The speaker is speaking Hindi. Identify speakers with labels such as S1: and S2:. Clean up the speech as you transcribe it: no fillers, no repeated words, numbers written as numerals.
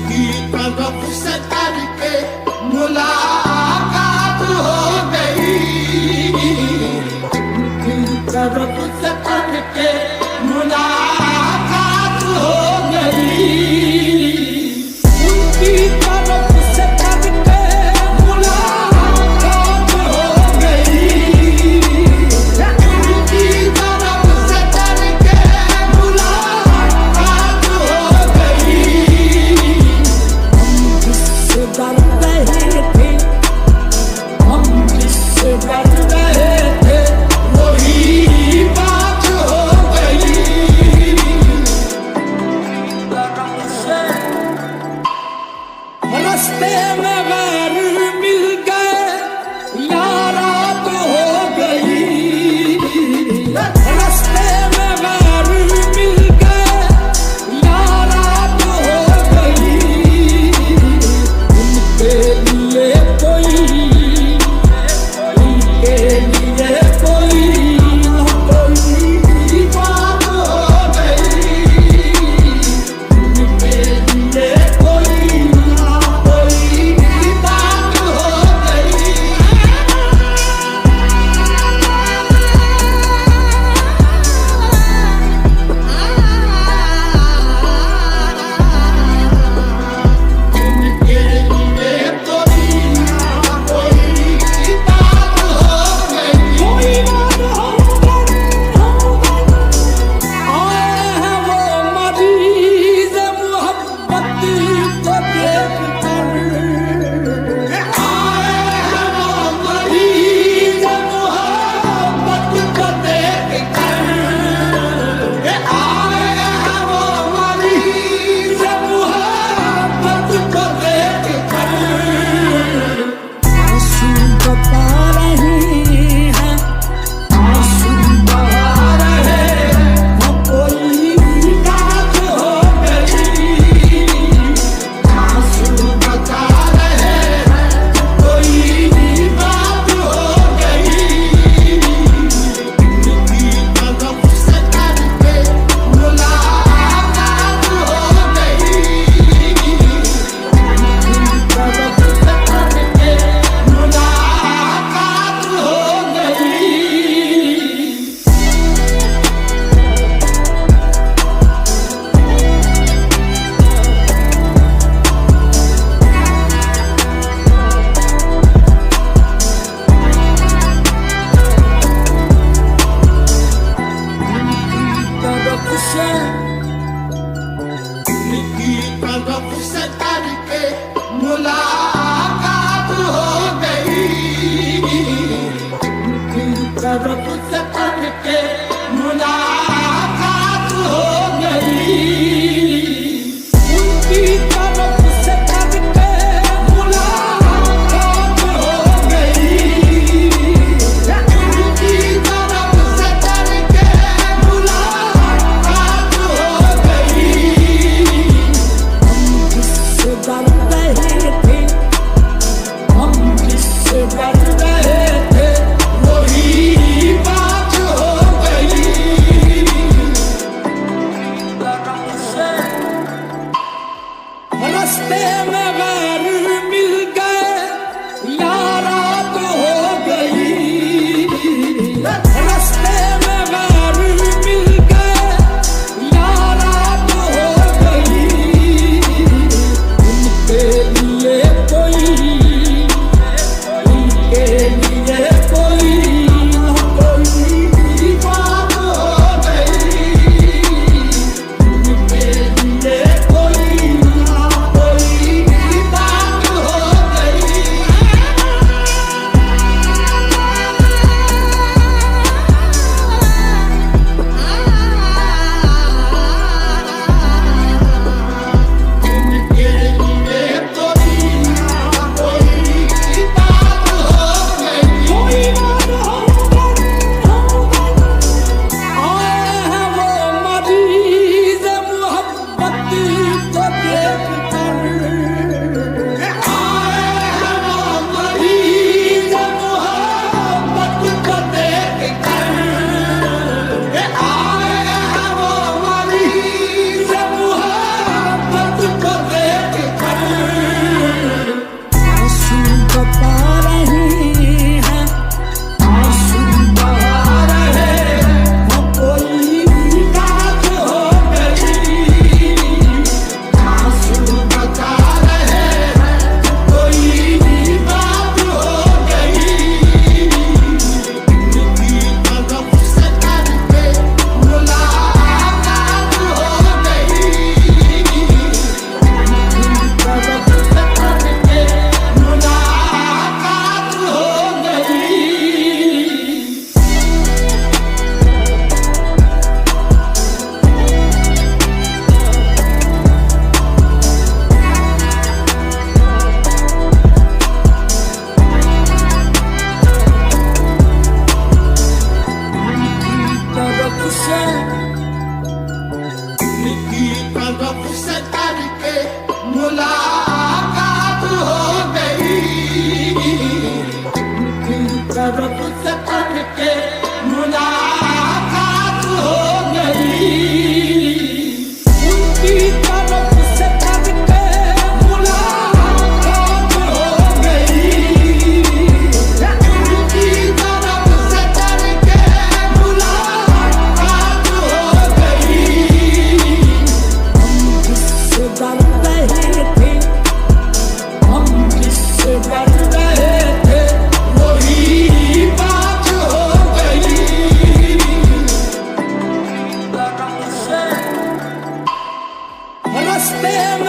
S1: की तरफ से करके मुलाकात हो गई, की तरफ से करके मुलाकात हो गई, उनकी तरफ से करके मुलाकात हो गई, उनकी तरफ से करके मुलाकात हो गई। हम जिससे डर रहे थे वही बात हो गई। रास्ते में गैर मिल गए यारा तो हो गई, रास्ते में गैर मिल गए यारा तो हो गई, उनके लिए कोई ना कोई बात हो गई, उनके लिए कोई ना कोई बात हो गई। उनके लिए कोई ना कोई बात हो गई, कोई बात हो गई। आए हैं वो मरीज़ मोहब्बत को देखकर, आए हैं वो मरीज़ मोहब्बत को देखकर, आए हैं वो मरीज़ मोहब्बत को देखकर। आंसू बता रही हैं, आंसू बहा रहे हैं, कोई बात हो गई, आंसू बता रहे हैं, कोई बात हो गई, उनकी तरफ से करके मुलाकात हो गई, उनकी तरफ से करके मुलाकात हो गई। उनकी तरफ से करके मुलाकात हो गई, उनकी तरफ से करके मुलाकात हो गई, उनकी तरफ से करके मुलाकात हो गई, उनकी तरफ से करके मुलाकात हो गई। हम जिससे डर रहे थे वही बात हो गई। पे